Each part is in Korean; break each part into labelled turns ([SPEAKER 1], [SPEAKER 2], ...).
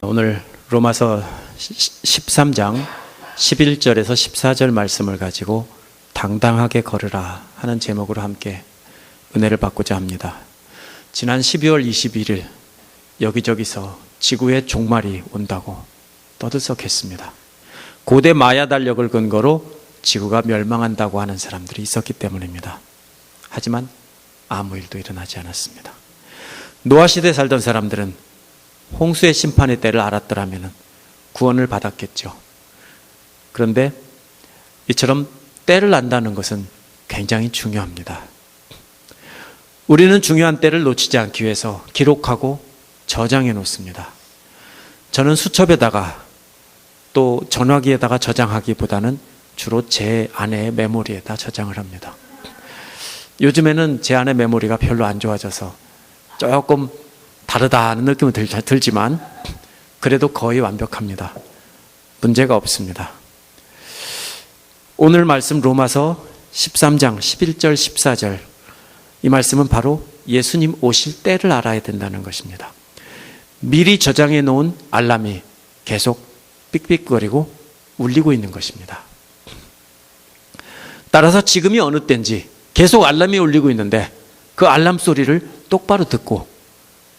[SPEAKER 1] 오늘 로마서 13장 11절에서 14절 말씀을 가지고 당당하게 걸으라 하는 제목으로 함께 은혜를 받고자 합니다. 지난 12월 21일 여기저기서 지구의 종말이 온다고 떠들썩했습니다. 고대 마야 달력을 근거로 지구가 멸망한다고 하는 사람들이 있었기 때문입니다. 하지만 아무 일도 일어나지 않았습니다. 노아 시대에 살던 사람들은 홍수의 심판의 때를 알았더라면 구원을 받았겠죠. 그런데 이처럼 때를 안다는 것은 굉장히 중요합니다. 우리는 중요한 때를 놓치지 않기 위해서 기록하고 저장해 놓습니다. 저는 수첩에다가 또 전화기에다가 저장하기보다는 주로 제 아내의 메모리에다 저장을 합니다. 요즘에는 제 아내 메모리가 별로 안 좋아져서 조금 다르다는 느낌은 들지만 그래도 거의 완벽합니다. 문제가 없습니다. 오늘 말씀 로마서 13장 11절 14절 이 말씀은 바로 예수님 오실 때를 알아야 된다는 것입니다. 미리 저장해 놓은 알람이 계속 삑삑거리고 울리고 있는 것입니다. 따라서 지금이 어느 때인지 계속 알람이 울리고 있는데 그 알람 소리를 똑바로 듣고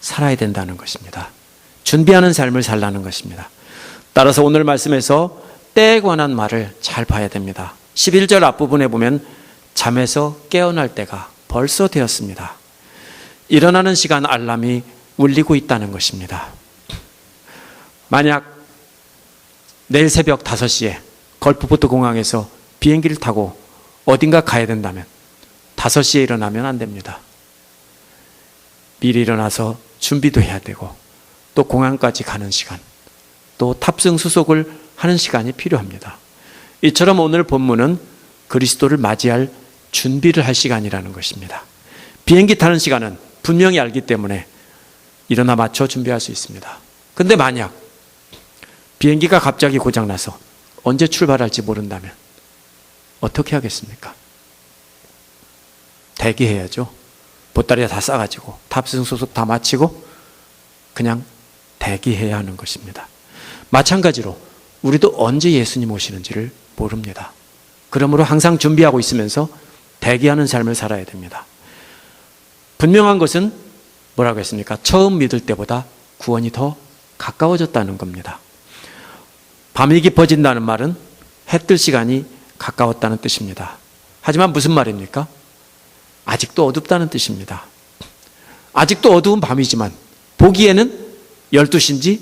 [SPEAKER 1] 살아야 된다는 것입니다. 준비하는 삶을 살라는 것입니다. 따라서 오늘 말씀에서 때에 관한 말을 잘 봐야 됩니다. 11절 앞부분에 보면 잠에서 깨어날 때가 벌써 되었습니다. 일어나는 시간 알람이 울리고 있다는 것입니다. 만약 내일 새벽 5시에 걸프포트 공항에서 비행기를 타고 어딘가 가야 된다면 5시에 일어나면 안 됩니다. 미리 일어나서 준비도 해야 되고 또 공항까지 가는 시간, 또 탑승 수속을 하는 시간이 필요합니다. 이처럼 오늘 본문은 그리스도를 맞이할 준비를 할 시간이라는 것입니다. 비행기 타는 시간은 분명히 알기 때문에 일어나 맞춰 준비할 수 있습니다. 근데 만약 비행기가 갑자기 고장나서 언제 출발할지 모른다면 어떻게 하겠습니까? 대기해야죠. 보따리 다 싸가지고 탑승 수속 다 마치고 그냥 대기해야 하는 것입니다. 마찬가지로 우리도 언제 예수님 오시는지를 모릅니다. 그러므로 항상 준비하고 있으면서 대기하는 삶을 살아야 됩니다. 분명한 것은 뭐라고 했습니까? 처음 믿을 때보다 구원이 더 가까워졌다는 겁니다. 밤이 깊어진다는 말은 해 뜰 시간이 가까웠다는 뜻입니다. 하지만 무슨 말입니까? 아직도 어둡다는 뜻입니다. 아직도 어두운 밤이지만 보기에는 12시인지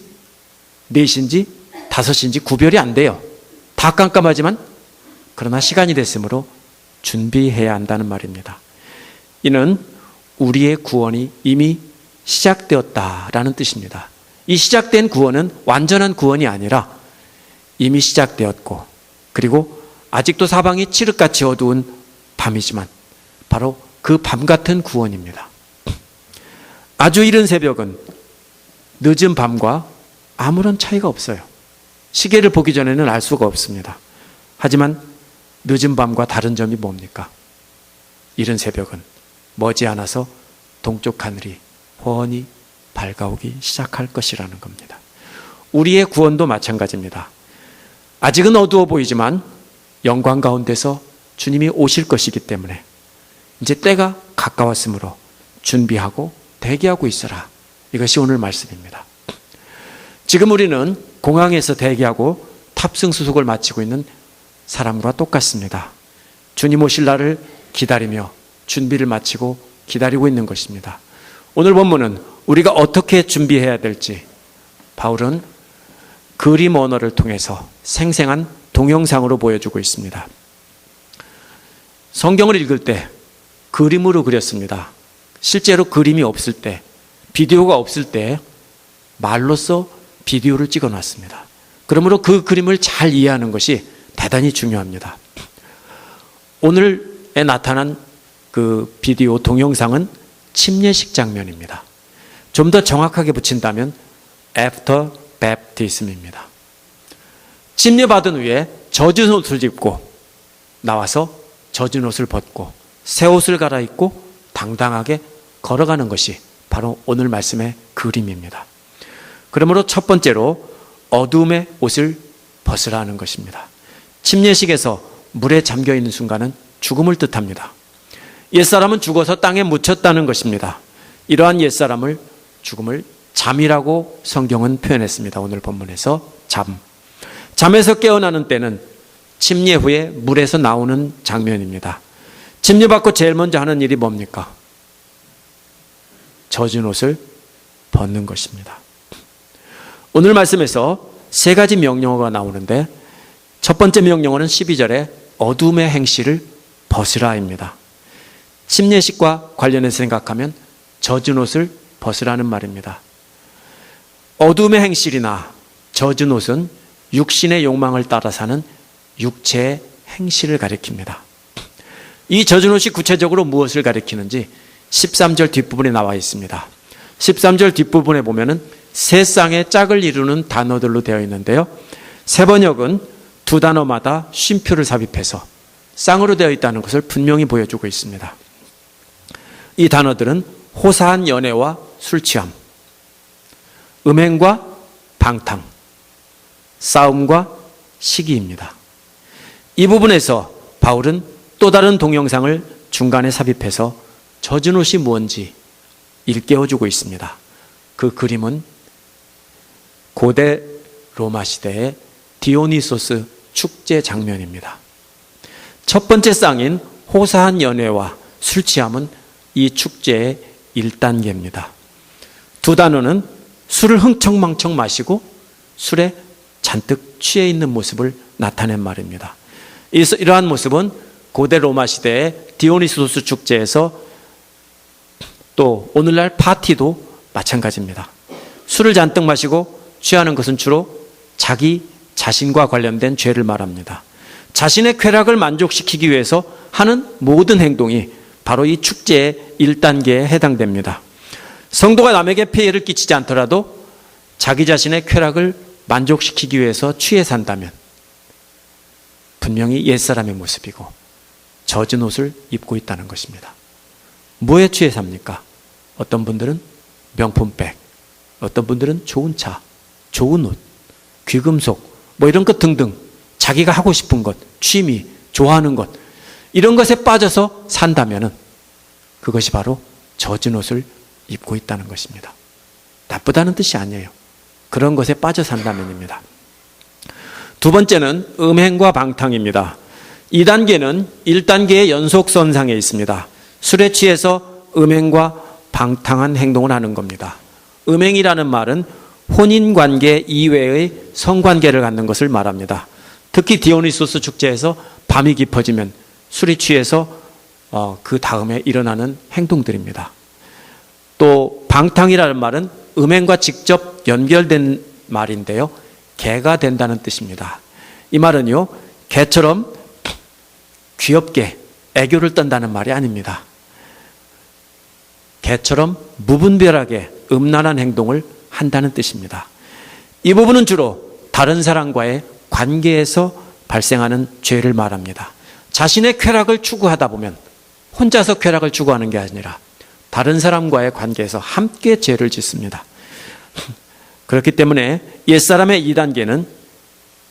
[SPEAKER 1] 4시인지 5시인지 구별이 안 돼요. 다 깜깜하지만 그러나 시간이 됐으므로 준비해야 한다는 말입니다. 이는 우리의 구원이 이미 시작되었다라는 뜻입니다. 이 시작된 구원은 완전한 구원이 아니라 이미 시작되었고 그리고 아직도 사방이 칠흑같이 어두운 밤이지만 바로 그 밤 같은 구원입니다. 아주 이른 새벽은 늦은 밤과 아무런 차이가 없어요. 시계를 보기 전에는 알 수가 없습니다. 하지만 늦은 밤과 다른 점이 뭡니까? 이른 새벽은 머지않아서 동쪽 하늘이 훤히 밝아오기 시작할 것이라는 겁니다. 우리의 구원도 마찬가지입니다. 아직은 어두워 보이지만 영광 가운데서 주님이 오실 것이기 때문에 이제 때가 가까웠으므로 준비하고 대기하고 있어라. 이것이 오늘 말씀입니다. 지금 우리는 공항에서 대기하고 탑승 수속을 마치고 있는 사람과 똑같습니다. 주님 오실 날을 기다리며 준비를 마치고 기다리고 있는 것입니다. 오늘 본문은 우리가 어떻게 준비해야 될지 바울은 그림 언어를 통해서 생생한 동영상으로 보여주고 있습니다. 성경을 읽을 때 그림으로 그렸습니다. 실제로 그림이 없을 때, 비디오가 없을 때 말로써 비디오를 찍어놨습니다. 그러므로 그 그림을 잘 이해하는 것이 대단히 중요합니다. 오늘에 나타난 그 비디오 동영상은 침례식 장면입니다. 좀 더 정확하게 붙인다면 After Baptism입니다. 침례받은 후에 젖은 옷을 입고 나와서 젖은 옷을 벗고 새 옷을 갈아입고 당당하게 걸어가는 것이 바로 오늘 말씀의 그림입니다. 그러므로 첫 번째로 어둠의 옷을 벗으라는 것입니다. 침례식에서 물에 잠겨 있는 순간은 죽음을 뜻합니다. 옛사람은 죽어서 땅에 묻혔다는 것입니다. 이러한 옛사람을 죽음을 잠이라고 성경은 표현했습니다. 오늘 본문에서 잠. 잠에서 깨어나는 때는 침례 후에 물에서 나오는 장면입니다. 침례받고 제일 먼저 하는 일이 뭡니까? 젖은 옷을 벗는 것입니다. 오늘 말씀에서 세 가지 명령어가 나오는데 첫 번째 명령어는 12절에 어둠의 행실을 벗으라입니다. 침례식과 관련해서 생각하면 젖은 옷을 벗으라는 말입니다. 어둠의 행실이나 젖은 옷은 육신의 욕망을 따라 사는 육체의 행실을 가리킵니다. 이 젖은 옷이 구체적으로 무엇을 가리키는지 13절 뒷부분에 나와 있습니다. 13절 뒷부분에 보면은 세 쌍의 짝을 이루는 단어들로 되어 있는데요. 세 번역은 두 단어마다 쉼표를 삽입해서 쌍으로 되어 있다는 것을 분명히 보여주고 있습니다. 이 단어들은 호사한 연애와 술취함, 음행과 방탕, 싸움과 시기입니다. 이 부분에서 바울은 또 다른 동영상을 중간에 삽입해서 젖은 옷이 뭔지 일깨워주고 있습니다. 그 그림은 고대 로마 시대의 디오니소스 축제 장면입니다. 첫 번째 쌍인 호사한 연애와 술취함은 이 축제의 1단계입니다. 두 단어는 술을 흥청망청 마시고 술에 잔뜩 취해 있는 모습을 나타낸 말입니다. 이러한 모습은 고대 로마 시대의 디오니소스 축제에서 또 오늘날 파티도 마찬가지입니다. 술을 잔뜩 마시고 취하는 것은 주로 자기 자신과 관련된 죄를 말합니다. 자신의 쾌락을 만족시키기 위해서 하는 모든 행동이 바로 이 축제의 1단계에 해당됩니다. 성도가 남에게 피해를 끼치지 않더라도 자기 자신의 쾌락을 만족시키기 위해서 취해 산다면 분명히 옛사람의 모습이고 젖은 옷을 입고 있다는 것입니다. 뭐에 취해 삽니까? 어떤 분들은 명품백, 어떤 분들은 좋은 차, 좋은 옷, 귀금속, 뭐 이런 것 등등 자기가 하고 싶은 것, 취미, 좋아하는 것 이런 것에 빠져서 산다면은 그것이 바로 젖은 옷을 입고 있다는 것입니다. 나쁘다는 뜻이 아니에요. 그런 것에 빠져 산다면입니다. 두 번째는 음행과 방탕입니다. 2단계는 1단계의 연속선상에 있습니다. 술에 취해서 음행과 방탕한 행동을 하는 겁니다. 음행이라는 말은 혼인관계 이외의 성관계를 갖는 것을 말합니다. 특히 디오니소스 축제에서 밤이 깊어지면 술이 취해서 그 다음에 일어나는 행동들입니다. 또 방탕이라는 말은 음행과 직접 연결된 말인데요. 개가 된다는 뜻입니다. 이 말은요, 개처럼 귀엽게 애교를 떤다는 말이 아닙니다. 개처럼 무분별하게 음란한 행동을 한다는 뜻입니다. 이 부분은 주로 다른 사람과의 관계에서 발생하는 죄를 말합니다. 자신의 쾌락을 추구하다 보면 혼자서 쾌락을 추구하는 게 아니라 다른 사람과의 관계에서 함께 죄를 짓습니다. 그렇기 때문에 옛사람의 2단계는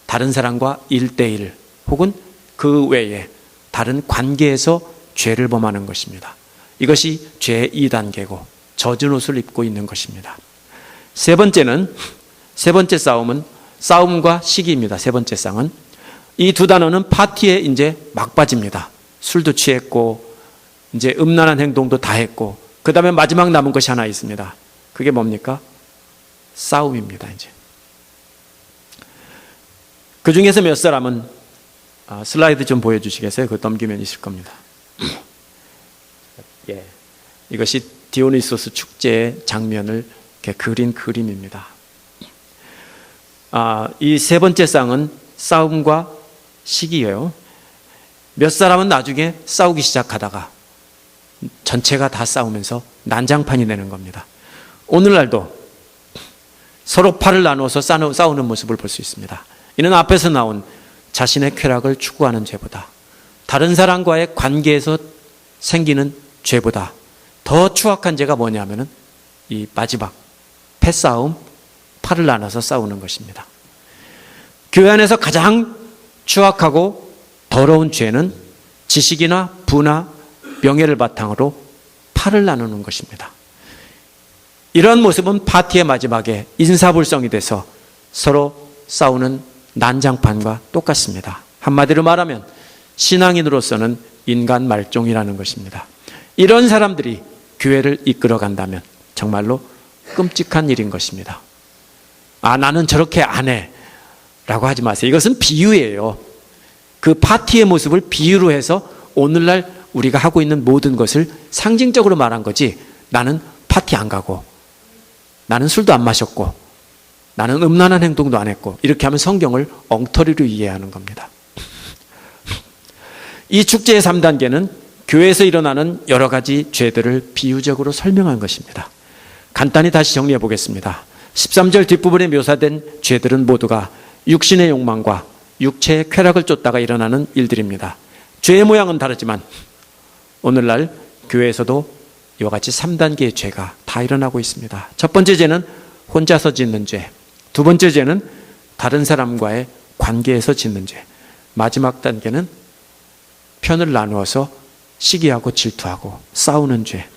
[SPEAKER 1] 다른 사람과 1대1 혹은 그 외에 다른 관계에서 죄를 범하는 것입니다. 이것이 죄의 2단계고 젖은 옷을 입고 있는 것입니다. 세 번째 싸움은 싸움과 시기입니다. 세 번째 쌍은 이 두 단어는 파티에 이제 막바지입니다. 술도 취했고 이제 음란한 행동도 다 했고 그 다음에 마지막 남은 것이 하나 있습니다. 그게 뭡니까? 싸움입니다. 이제 그 중에서 몇 사람은 슬라이드 좀 보여주시겠어요? 그거 넘기면 있을 겁니다. 예, 이것이 디오니소스 축제의 장면을 이렇게 그린 그림입니다. 이 세 번째 쌍은 싸움과 시기예요. 몇 사람은 나중에 싸우기 시작하다가 전체가 다 싸우면서 난장판이 되는 겁니다. 오늘날도 서로 팔을 나누어서 싸우는 모습을 볼 수 있습니다. 이는 앞에서 나온 자신의 쾌락을 추구하는 죄보다 다른 사람과의 관계에서 생기는 죄보다 더 추악한 죄가 뭐냐면은 이 마지막 패싸움, 팔을 나눠서 싸우는 것입니다. 교회 안에서 가장 추악하고 더러운 죄는 지식이나 부나 명예를 바탕으로 팔을 나누는 것입니다. 이러한 모습은 파티의 마지막에 인사불성이 돼서 서로 싸우는 난장판과 똑같습니다. 한마디로 말하면 신앙인으로서는 인간 말종이라는 것입니다. 이런 사람들이 교회를 이끌어 간다면 정말로 끔찍한 일인 것입니다. 나는 저렇게 안 해 라고 하지 마세요. 이것은 비유예요. 그 파티의 모습을 비유로 해서 오늘날 우리가 하고 있는 모든 것을 상징적으로 말한 거지, 나는 파티 안 가고 나는 술도 안 마셨고 나는 음란한 행동도 안 했고, 이렇게 하면 성경을 엉터리로 이해하는 겁니다. 이 축제의 3단계는 교회에서 일어나는 여러 가지 죄들을 비유적으로 설명한 것입니다. 간단히 다시 정리해 보겠습니다. 13절 뒷부분에 묘사된 죄들은 모두가 육신의 욕망과 육체의 쾌락을 쫓다가 일어나는 일들입니다. 죄의 모양은 다르지만 오늘날 교회에서도 이와 같이 3단계의 죄가 다 일어나고 있습니다. 첫 번째 죄는 혼자서 짓는 죄, 두 번째 죄는 다른 사람과의 관계에서 짓는 죄, 마지막 단계는 편을 나누어서 시기하고 질투하고 싸우는 죄.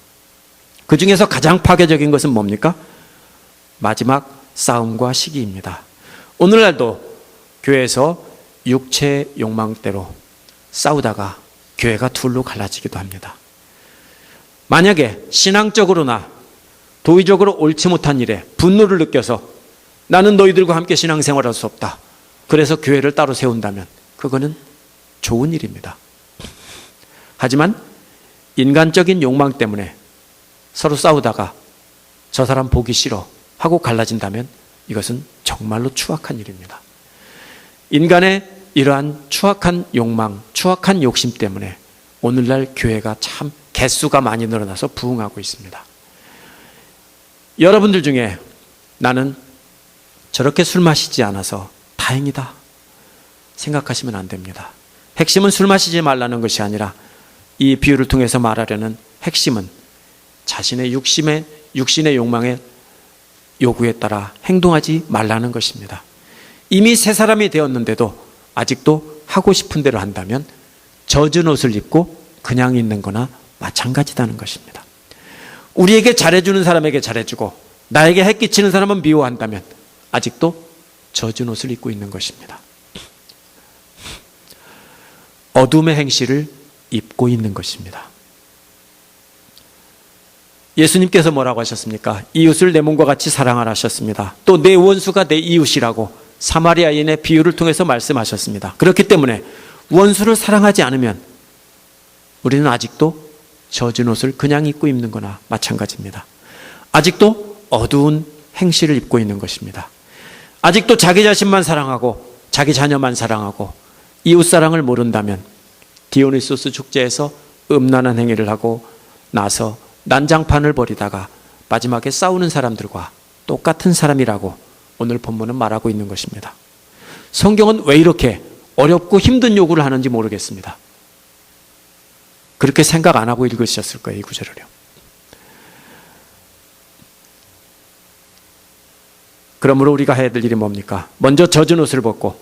[SPEAKER 1] 그 중에서 가장 파괴적인 것은 뭡니까? 마지막 싸움과 시기입니다. 오늘날도 교회에서 육체의 욕망대로 싸우다가 교회가 둘로 갈라지기도 합니다. 만약에 신앙적으로나 도의적으로 옳지 못한 일에 분노를 느껴서 나는 너희들과 함께 신앙생활할 수 없다, 그래서 교회를 따로 세운다면 그거는 좋은 일입니다. 하지만 인간적인 욕망 때문에 서로 싸우다가 저 사람 보기 싫어 하고 갈라진다면 이것은 정말로 추악한 일입니다. 인간의 이러한 추악한 욕망, 추악한 욕심 때문에 오늘날 교회가 참 개수가 많이 늘어나서 부흥하고 있습니다. 여러분들 중에 나는 저렇게 술 마시지 않아서 다행이다 생각하시면 안 됩니다. 핵심은 술 마시지 말라는 것이 아니라 이 비유를 통해서 말하려는 핵심은 자신의 육신의 욕망의 요구에 따라 행동하지 말라는 것입니다. 이미 새 사람이 되었는데도 아직도 하고 싶은 대로 한다면 젖은 옷을 입고 그냥 있는 거나 마찬가지다는 것입니다. 우리에게 잘해주는 사람에게 잘해주고 나에게 해끼치는 사람은 미워한다면 아직도 젖은 옷을 입고 있는 것입니다. 어둠의 행실을 입고 있는 것입니다. 예수님께서 뭐라고 하셨습니까? 이웃을 내 몸과 같이 사랑하라 하셨습니다. 또 내 원수가 내 이웃이라고 사마리아인의 비유를 통해서 말씀하셨습니다. 그렇기 때문에 원수를 사랑하지 않으면 우리는 아직도 젖은 옷을 그냥 입고 있는 거나 마찬가지입니다. 아직도 어두운 행실을 입고 있는 것입니다. 아직도 자기 자신만 사랑하고 자기 자녀만 사랑하고 이웃 사랑을 모른다면 디오니소스 축제에서 음란한 행위를 하고 나서 난장판을 벌이다가 마지막에 싸우는 사람들과 똑같은 사람이라고 오늘 본문은 말하고 있는 것입니다. 성경은 왜 이렇게 어렵고 힘든 요구를 하는지 모르겠습니다. 그렇게 생각 안 하고 읽으셨을 거예요, 이 구절을요. 그러므로 우리가 해야 될 일이 뭡니까? 먼저 젖은 옷을 벗고,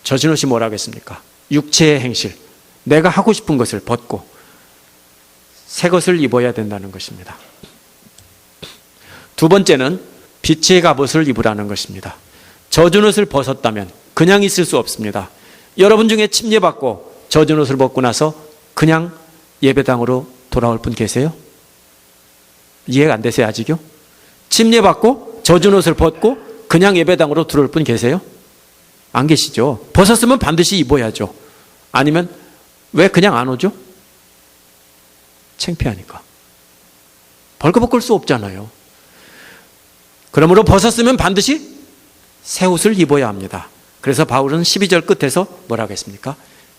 [SPEAKER 1] 젖은 옷이 뭐라고 했습니까? 육체의 행실, 내가 하고 싶은 것을 벗고 새 것을 입어야 된다는 것입니다. 두 번째는 빛의 갑옷을 입으라는 것입니다. 젖은 옷을 벗었다면 그냥 있을 수 없습니다. 여러분 중에 침례받고 젖은 옷을 벗고 나서 그냥 예배당으로 돌아올 분 계세요? 이해가 안 되세요, 아직요? 침례받고 젖은 옷을 벗고 그냥 예배당으로 들어올 분 계세요? 안 계시죠? 벗었으면 반드시 입어야죠. 아니면 왜 그냥 안 오죠? 창피하니까. 벌거벗을 수 없잖아요. 그러므로 벗었으면 반드시 새 옷을 입어야 합니다. 그래서 바울은 12절 끝에서 뭐라고 했습니까?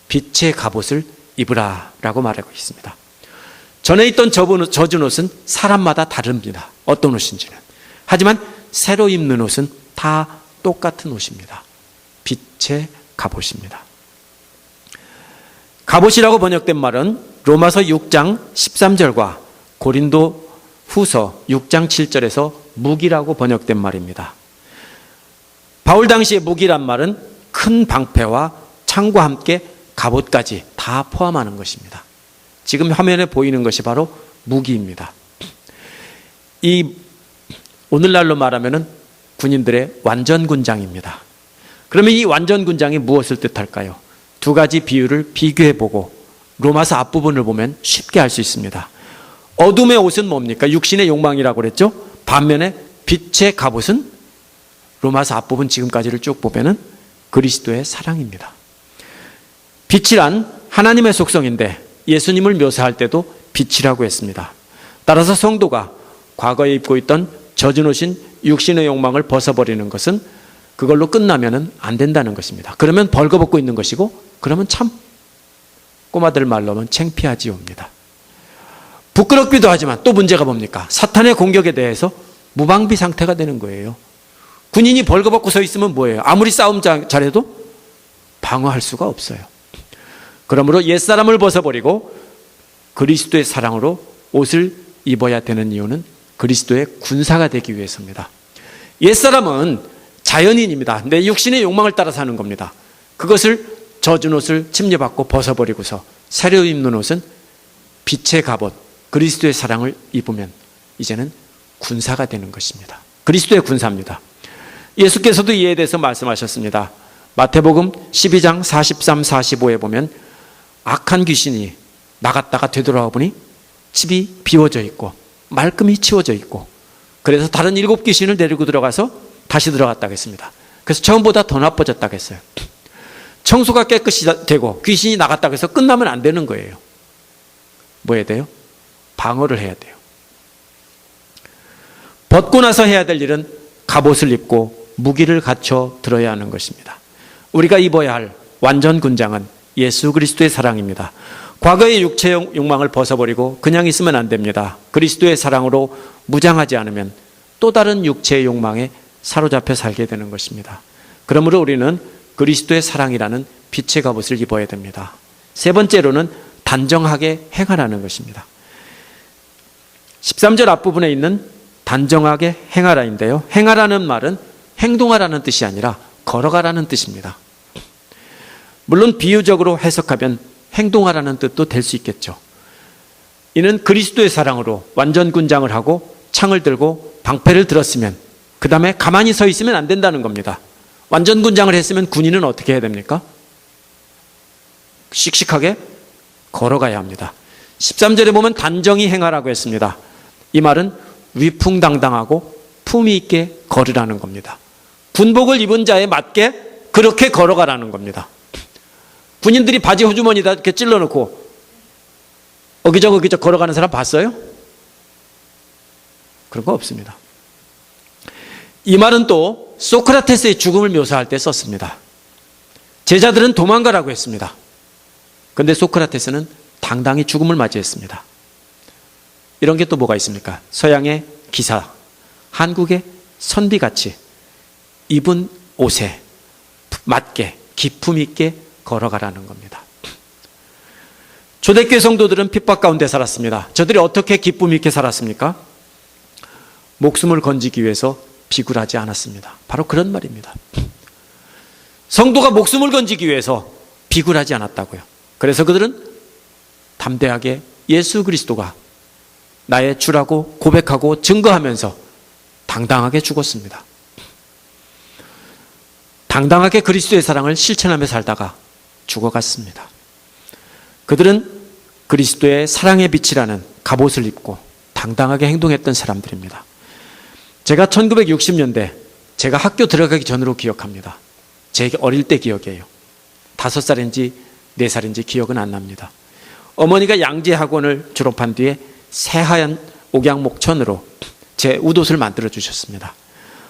[SPEAKER 1] 빛의 갑옷을 입으라 라고 말하고 있습니다. 전에 있던 젖은 옷은 사람마다 다릅니다. 어떤 옷인지는. 하지만 새로 입는 옷은 다 똑같은 옷입니다. 빛의 갑옷입니다. 갑옷이라고 번역된 말은 로마서 6장 13절과 고린도 후서 6장 7절에서 무기라고 번역된 말입니다. 바울 당시의 무기란 말은 큰 방패와 창과 함께 갑옷까지 다 포함하는 것입니다. 지금 화면에 보이는 것이 바로 무기입니다. 이 오늘날로 말하면 군인들의 완전 군장입니다. 그러면 이 완전 군장이 무엇을 뜻할까요? 두 가지 비유를 비교해보고 로마서 앞부분을 보면 쉽게 알 수 있습니다. 어둠의 옷은 뭡니까? 육신의 욕망이라고 그랬죠? 반면에 빛의 갑옷은 로마서 앞부분 지금까지를 쭉 보면은 그리스도의 사랑입니다. 빛이란 하나님의 속성인데 예수님을 묘사할 때도 빛이라고 했습니다. 따라서 성도가 과거에 입고 있던 젖은 옷인 육신의 욕망을 벗어버리는 것은 그걸로 끝나면 안 된다는 것입니다. 그러면 벌거벗고 있는 것이고, 그러면 참 꼬마들 말로는 창피하지요입니다. 부끄럽기도 하지만 또 문제가 뭡니까? 사탄의 공격에 대해서 무방비 상태가 되는 거예요. 군인이 벌거벗고 서 있으면 뭐예요? 아무리 싸움 잘해도 방어할 수가 없어요. 그러므로 옛사람을 벗어버리고 그리스도의 사랑으로 옷을 입어야 되는 이유는 그리스도의 군사가 되기 위해서입니다. 옛사람은 자연인입니다. 내 육신의 욕망을 따라 사는 겁니다. 그것을 젖은 옷을 침례받고 벗어버리고서 새로 입는 옷은 빛의 갑옷, 그리스도의 사랑을 입으면 이제는 군사가 되는 것입니다. 그리스도의 군사입니다. 예수께서도 이에 대해서 말씀하셨습니다. 마태복음 12장 43, 45에 보면 악한 귀신이 나갔다가 되돌아와 보니 집이 비워져 있고 말끔히 치워져 있고, 그래서 다른 7 귀신을 데리고 들어가서 다시 들어갔다고 했습니다. 그래서 처음보다 더 나빠졌다고 했어요. 청소가 깨끗이 되고 귀신이 나갔다고 해서 끝나면 안 되는 거예요. 뭐 해야 돼요? 방어를 해야 돼요. 벗고 나서 해야 될 일은 갑옷을 입고 무기를 갖춰 들어야 하는 것입니다. 우리가 입어야 할 완전 군장은 예수 그리스도의 사랑입니다. 과거의 육체의 욕망을 벗어버리고 그냥 있으면 안 됩니다. 그리스도의 사랑으로 무장하지 않으면 또 다른 육체의 욕망에 사로잡혀 살게 되는 것입니다. 그러므로 우리는 그리스도의 사랑이라는 빛의 갑옷을 입어야 됩니다. 세 번째로는 단정하게 행하라는 것입니다. 13절 앞부분에 있는 단정하게 행하라인데요. 행하라는 말은 행동하라는 뜻이 아니라 걸어가라는 뜻입니다. 물론 비유적으로 해석하면 행동하라는 뜻도 될 수 있겠죠. 이는 그리스도의 사랑으로 완전 군장을 하고 창을 들고 방패를 들었으면 그 다음에 가만히 서 있으면 안 된다는 겁니다. 완전 군장을 했으면 군인은 어떻게 해야 됩니까? 씩씩하게 걸어가야 합니다. 13절에 보면 단정히 행하라고 했습니다. 이 말은 위풍당당하고 품위 있게 걸으라는 겁니다. 군복을 입은 자에 맞게 그렇게 걸어가라는 겁니다. 군인들이 바지 호주머니다 이렇게 찔러놓고 어기적 걸어가는 사람 봤어요? 그런 거 없습니다. 이 말은 또 소크라테스의 죽음을 묘사할 때 썼습니다. 제자들은 도망가라고 했습니다. 그런데 소크라테스는 당당히 죽음을 맞이했습니다. 이런 게 또 뭐가 있습니까? 서양의 기사, 한국의 선비같이 입은 옷에 맞게 기품 있게 걸어가라는 겁니다. 초대교회 성도들은 핍박 가운데 살았습니다. 저들이 어떻게 기쁨 있게 살았습니까? 목숨을 건지기 위해서 비굴하지 않았습니다. 바로 그런 말입니다. 성도가 목숨을 건지기 위해서 비굴하지 않았다고요. 그래서 그들은 담대하게 예수 그리스도가 나의 주라고 고백하고 증거하면서 당당하게 죽었습니다. 당당하게 그리스도의 사랑을 실천하며 살다가 죽어갔습니다. 그들은 그리스도의 사랑의 빛이라는 갑옷을 입고 당당하게 행동했던 사람들입니다. 제가 1960년대 제가 학교 들어가기 전으로 기억합니다. 제 어릴 때 기억이에요. 5살인지 4살인지 기억은 안 납니다. 어머니가 양재학원을 졸업한 뒤에 새하얀 옥양목천으로 제 웃옷을 만들어 주셨습니다.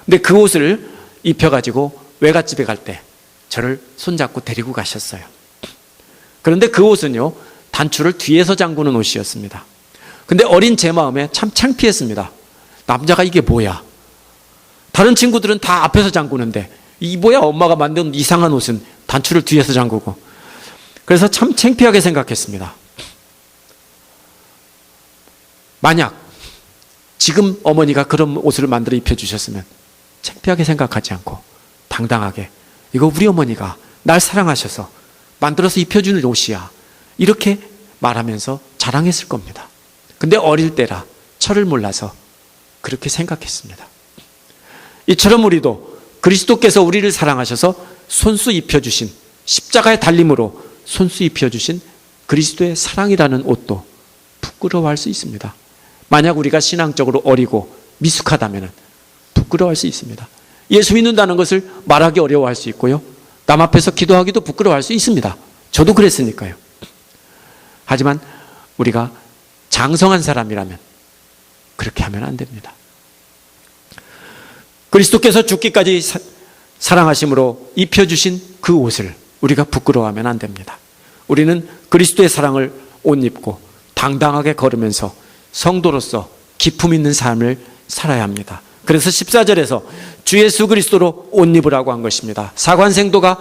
[SPEAKER 1] 근데 그 옷을 입혀가지고 외갓집에 갈 때 저를 손잡고 데리고 가셨어요. 그런데 그 옷은요, 단추를 뒤에서 잠그는 옷이었습니다. 근데 어린 제 마음에 참 창피했습니다. 남자가 이게 뭐야? 다른 친구들은 다 앞에서 잠그는데 이 뭐야? 엄마가 만든 이상한 옷은 단추를 뒤에서 잠그고. 그래서 참 창피하게 생각했습니다. 만약 지금 어머니가 그런 옷을 만들어 입혀주셨으면 창피하게 생각하지 않고 당당하게 이거 우리 어머니가 날 사랑하셔서 만들어서 입혀주는 옷이야, 이렇게 말하면서 자랑했을 겁니다. 근데 어릴 때라 철을 몰라서 그렇게 생각했습니다. 이처럼 우리도 그리스도께서 우리를 사랑하셔서 손수 입혀주신, 십자가의 달림으로 손수 입혀주신 그리스도의 사랑이라는 옷도 부끄러워할 수 있습니다. 만약 우리가 신앙적으로 어리고 미숙하다면 부끄러워할 수 있습니다. 예수 믿는다는 것을 말하기 어려워할 수 있고요, 남 앞에서 기도하기도 부끄러워할 수 있습니다. 저도 그랬으니까요. 하지만 우리가 장성한 사람이라면 그렇게 하면 안 됩니다. 그리스도께서 죽기까지 사랑하심으로 입혀주신 그 옷을 우리가 부끄러워하면 안 됩니다. 우리는 그리스도의 사랑을 옷 입고 당당하게 걸으면서 성도로서 기품 있는 삶을 살아야 합니다. 그래서 14절에서 주 예수 그리스도로 옷 입으라고 한 것입니다. 사관생도가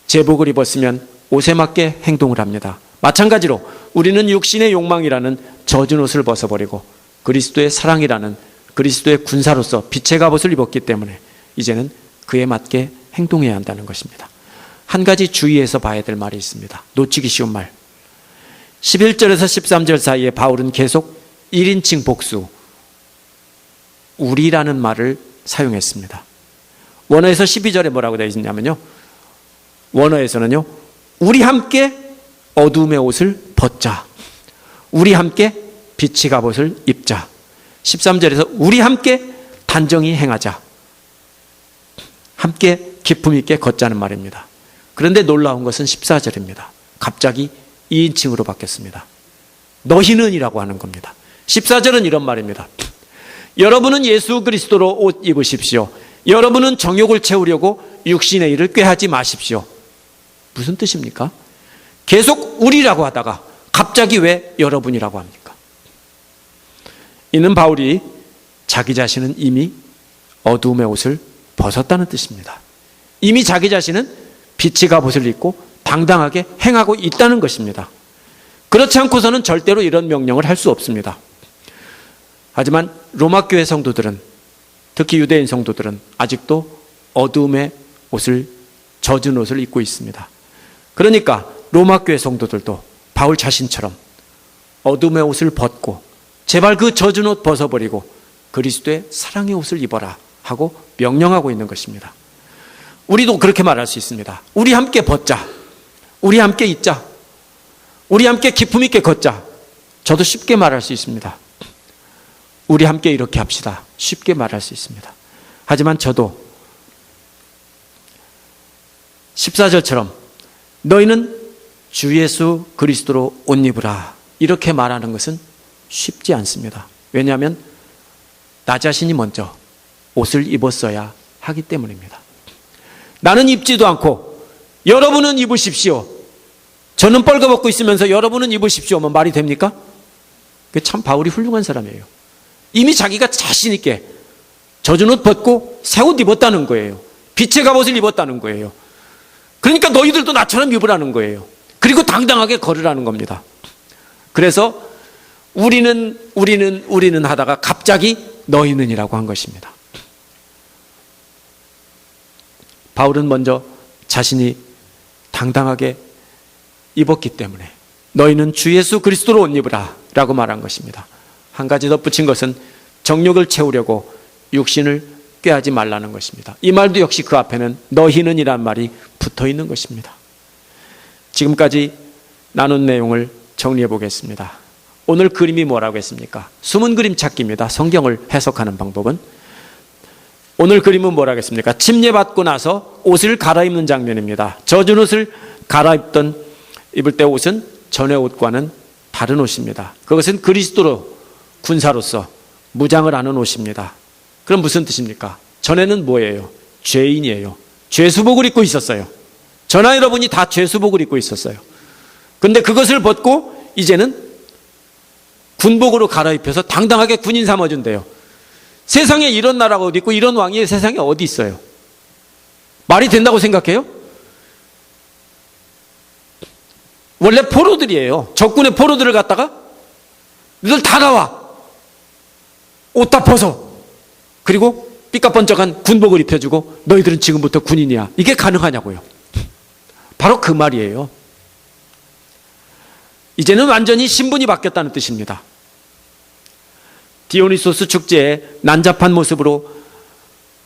[SPEAKER 1] 제복을 입었으면 옷에 맞게 행동을 합니다. 마찬가지로 우리는 육신의 욕망이라는 젖은 옷을 벗어버리고 그리스도의 사랑이라는 그리스도의 군사로서 빛의 갑옷을 입었기 때문에 이제는 그에 맞게 행동해야 한다는 것입니다. 한 가지 주의해서 봐야 될 말이 있습니다. 놓치기 쉬운 말. 11절에서 13절 사이에 바울은 계속 1인칭 복수, 우리라는 말을 사용했습니다. 원어에서 12절에 뭐라고 되어 있냐면요, 원어에서는요, 우리 함께 어두움의 옷을 벗자, 우리 함께 빛의 갑옷을 입자. 13절에서 우리 함께 단정히 행하자, 함께 기품 있게 걷자는 말입니다. 그런데 놀라운 것은 14절입니다. 갑자기 2인칭으로 바뀌었습니다. 너희는 이라고 하는 겁니다. 14절은 이런 말입니다. 여러분은 예수 그리스도로 옷 입으십시오. 여러분은 정욕을 채우려고 육신의 일을 꾀하지 마십시오. 무슨 뜻입니까? 계속 우리라고 하다가 갑자기 왜 여러분이라고 합니까? 이는 바울이 자기 자신은 이미 어두움의 옷을 벗었다는 뜻입니다. 이미 자기 자신은 빛의 갑옷을 입고 당당하게 행하고 있다는 것입니다. 그렇지 않고서는 절대로 이런 명령을 할 수 없습니다. 하지만 로마교회 성도들은, 특히 유대인 성도들은 아직도 어두움의 옷을, 젖은 옷을 입고 있습니다. 그러니까 로마교회 성도들도 바울 자신처럼 어둠의 옷을 벗고 제발 그 젖은 옷 벗어버리고 그리스도의 사랑의 옷을 입어라 하고 명령하고 있는 것입니다. 우리도 그렇게 말할 수 있습니다. 우리 함께 벗자, 우리 함께 있자, 우리 함께 기품 있게 걷자. 저도 쉽게 말할 수 있습니다. 우리 함께 이렇게 합시다, 쉽게 말할 수 있습니다. 하지만 저도 14절처럼 너희는 주 예수 그리스도로 옷 입으라 이렇게 말하는 것은 쉽지 않습니다. 왜냐하면 나 자신이 먼저 옷을 입었어야 하기 때문입니다. 나는 입지도 않고 여러분은 입으십시오, 저는 뻘거벗고 있으면서 여러분은 입으십시오 하면 말이 됩니까? 참 바울이 훌륭한 사람이에요. 이미 자기가 자신 있게 젖은 옷 벗고 새 옷 입었다는 거예요. 빛의 갑옷을 입었다는 거예요. 그러니까 너희들도 나처럼 입으라는 거예요. 그리고 당당하게 걸으라는 겁니다. 그래서 우리는 하다가 갑자기 너희는이라고 한 것입니다. 바울은 먼저 자신이 당당하게 입었기 때문에 너희는 주 예수 그리스도로 옷 입으라 라고 말한 것입니다. 한 가지 덧붙인 것은 정욕을 채우려고 육신을 꾀하지 말라는 것입니다. 이 말도 역시 그 앞에는 너희는 이란 말이 붙어 있는 것입니다. 지금까지 나눈 내용을 정리해 보겠습니다. 오늘 그림이 뭐라고 했습니까? 숨은 그림 찾기입니다. 성경을 해석하는 방법은. 오늘 그림은 뭐라고 했습니까? 침례받고 나서 옷을 갈아입는 장면입니다. 젖은 옷을 입을 때 옷은 전의 옷과는 다른 옷입니다. 그것은 그리스도로 군사로서 무장을 하는 옷입니다. 그럼 무슨 뜻입니까? 전에는 뭐예요? 죄인이에요. 죄수복을 입고 있었어요. 저나 여러분이 다 죄수복을 입고 있었어요. 근데 그것을 벗고 이제는 군복으로 갈아입혀서 당당하게 군인 삼아준대요. 세상에 이런 나라가 어디 있고 이런 왕이 세상에 어디 있어요? 말이 된다고 생각해요? 원래 포로들이에요. 적군의 포로들을 갖다가 너희들 다 나와, 옷 다 벗어, 그리고 삐까번쩍한 군복을 입혀주고 너희들은 지금부터 군인이야. 이게 가능하냐고요. 바로 그 말이에요. 이제는 완전히 신분이 바뀌었다는 뜻입니다. 디오니소스 축제에 난잡한 모습으로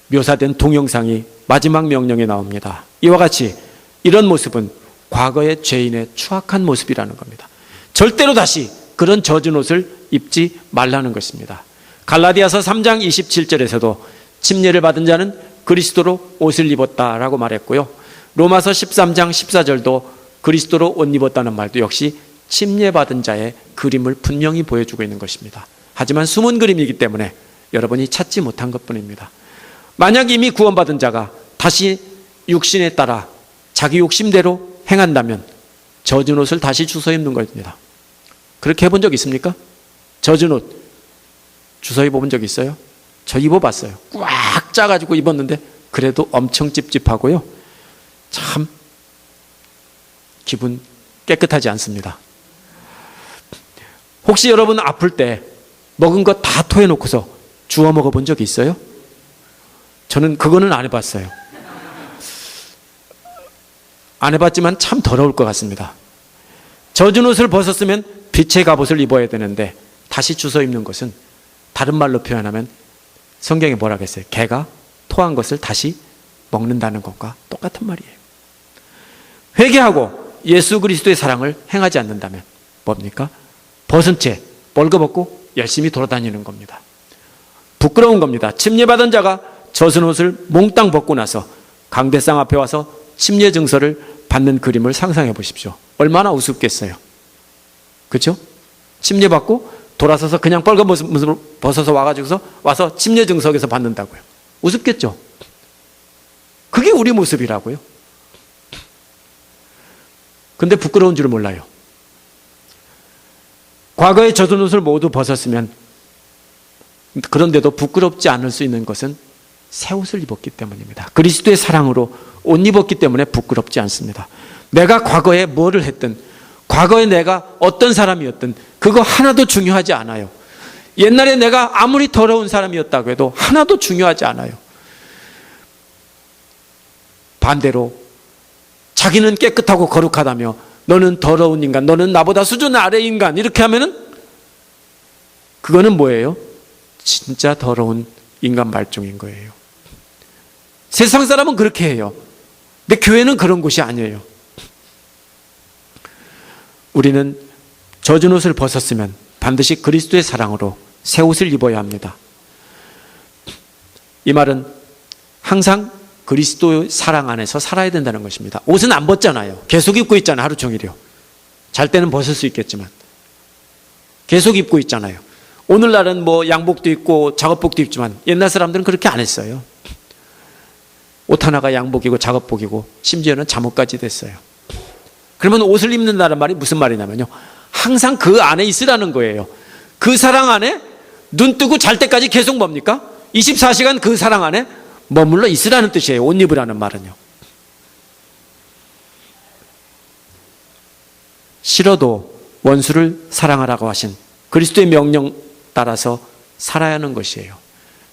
[SPEAKER 1] 묘사된 동영상이 마지막 명령에 나옵니다. 이와 같이 이런 모습은 과거의 죄인의 추악한 모습이라는 겁니다. 절대로 다시 그런 젖은 옷을 입지 말라는 것입니다. 갈라디아서 3장 27절에서도 침례를 받은 자는 그리스도로 옷을 입었다라고 말했고요. 로마서 13장 14절도 그리스도로 옷 입었다는 말도 역시 침례받은 자의 그림을 분명히 보여주고 있는 것입니다. 하지만 숨은 그림이기 때문에 여러분이 찾지 못한 것뿐입니다. 만약 이미 구원받은 자가 다시 육신에 따라 자기 욕심대로 행한다면 젖은 옷을 다시 주워 입는 겁니다. 그렇게 해본 적 있습니까? 젖은 옷 주워 입어본 적 있어요? 저 입어봤어요. 꽉 짜가지고 입었는데 그래도 엄청 찝찝하고요. 참 기분 깨끗하지 않습니다. 혹시 여러분 아플 때 먹은 거 다 토해놓고서 주워 먹어본 적 있어요? 저는 그거는 안 해봤어요. 안 해봤지만 참 더러울 것 같습니다. 젖은 옷을 벗었으면 빛의 갑옷을 입어야 되는데 다시 주워 입는 것은 다른 말로 표현하면 성경에 뭐라고 했어요? 개가 토한 것을 다시 먹는다는 것과 똑같은 말이에요. 회개하고 예수 그리스도의 사랑을 행하지 않는다면 뭡니까? 벗은 채 벌거벗고 열심히 돌아다니는 겁니다. 부끄러운 겁니다. 침례받은 자가 젖은 옷을 몽땅 벗고 나서 강대상 앞에 와서 침례 증서를 받는 그림을 상상해 보십시오. 얼마나 우습겠어요. 그렇죠? 침례받고 돌아서서 그냥 벌거벗은 벗어서 와서 침례 증서에서 받는다고요. 우습겠죠? 그게 우리 모습이라고요. 근데 부끄러운 줄 몰라요. 과거에 젖은 옷을 모두 벗었으면 그런데도 부끄럽지 않을 수 있는 것은 새 옷을 입었기 때문입니다. 그리스도의 사랑으로 옷 입었기 때문에 부끄럽지 않습니다. 내가 과거에 뭐를 했든 과거에 내가 어떤 사람이었든 그거 하나도 중요하지 않아요. 옛날에 내가 아무리 더러운 사람이었다고 해도 하나도 중요하지 않아요. 반대로 자기는 깨끗하고 거룩하다며 너는 더러운 인간, 너는 나보다 수준 아래 인간 이렇게 하면은 그거는 뭐예요? 진짜 더러운 인간 말종인 거예요. 세상 사람은 그렇게 해요. 근데 교회는 그런 곳이 아니에요. 우리는 젖은 옷을 벗었으면 반드시 그리스도의 사랑으로 새 옷을 입어야 합니다. 이 말은 항상 그리스도의 사랑 안에서 살아야 된다는 것입니다. 옷은 안 벗잖아요. 계속 입고 있잖아요. 하루 종일요. 잘 때는 벗을 수 있겠지만 계속 입고 있잖아요. 오늘날은 뭐 양복도 입고 작업복도 입지만 옛날 사람들은 그렇게 안 했어요. 옷 하나가 양복이고 작업복이고 심지어는 잠옷까지 됐어요. 그러면 옷을 입는다는 말이 무슨 말이냐면요, 항상 그 안에 있으라는 거예요. 그 사랑 안에 눈 뜨고 잘 때까지 계속 뭡니까? 24시간 그 사랑 안에 머물러 있으라는 뜻이에요. 옷 입으라는 말은요. 싫어도 원수를 사랑하라고 하신 그리스도의 명령 따라서 살아야 하는 것이에요.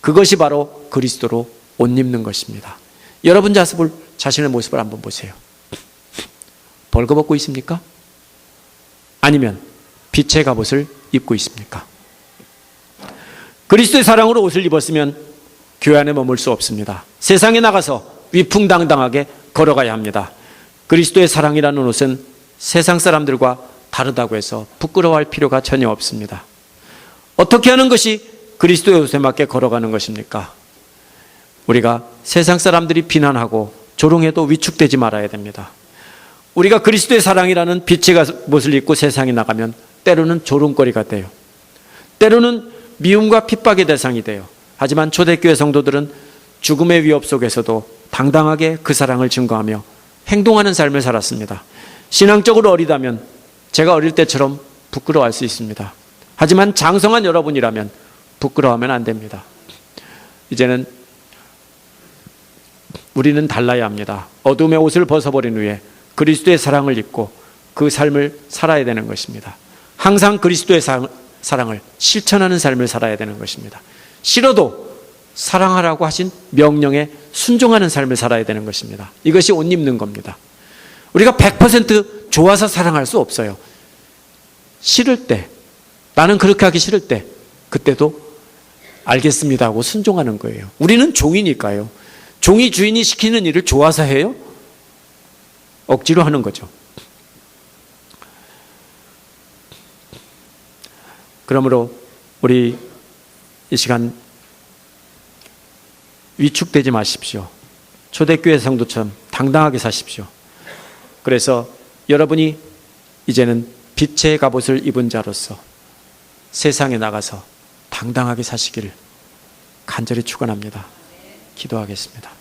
[SPEAKER 1] 그것이 바로 그리스도로 옷 입는 것입니다. 여러분 자신의 모습을 한번 보세요. 벌거벗고 있습니까? 아니면 빛의 갑옷을 입고 있습니까? 그리스도의 사랑으로 옷을 입었으면 교회 안에 머물 수 없습니다. 세상에 나가서 위풍당당하게 걸어가야 합니다. 그리스도의 사랑이라는 옷은 세상 사람들과 다르다고 해서 부끄러워할 필요가 전혀 없습니다. 어떻게 하는 것이 그리스도의 옷에 맞게 걸어가는 것입니까? 우리가 세상 사람들이 비난하고 조롱해도 위축되지 말아야 됩니다. 우리가 그리스도의 사랑이라는 빛의 옷을 입고 세상에 나가면 때로는 조롱거리가 돼요. 때로는 미움과 핍박의 대상이 돼요. 하지만 초대교회 성도들은 죽음의 위협 속에서도 당당하게 그 사랑을 증거하며 행동하는 삶을 살았습니다. 신앙적으로 어리다면 제가 어릴 때처럼 부끄러워할 수 있습니다. 하지만 장성한 여러분이라면 부끄러워하면 안 됩니다. 이제는 우리는 달라야 합니다. 어둠의 옷을 벗어버린 후에 그리스도의 사랑을 입고 그 삶을 살아야 되는 것입니다. 항상 그리스도의 사랑을 실천하는 삶을 살아야 되는 것입니다. 싫어도 사랑하라고 하신 명령에 순종하는 삶을 살아야 되는 것입니다. 이것이 옷 입는 겁니다. 우리가 100% 좋아서 사랑할 수 없어요. 싫을 때, 나는 그렇게 하기 싫을 때, 그때도 알겠습니다 하고 순종하는 거예요. 우리는 종이니까요. 종이 주인이 시키는 일을 좋아서 해요? 억지로 하는 거죠. 그러므로 우리 이 시간 위축되지 마십시오. 초대교회 성도처럼 당당하게 사십시오. 그래서 여러분이 이제는 빛의 갑옷을 입은 자로서 세상에 나가서 당당하게 사시기를 간절히 축원합니다. 기도하겠습니다.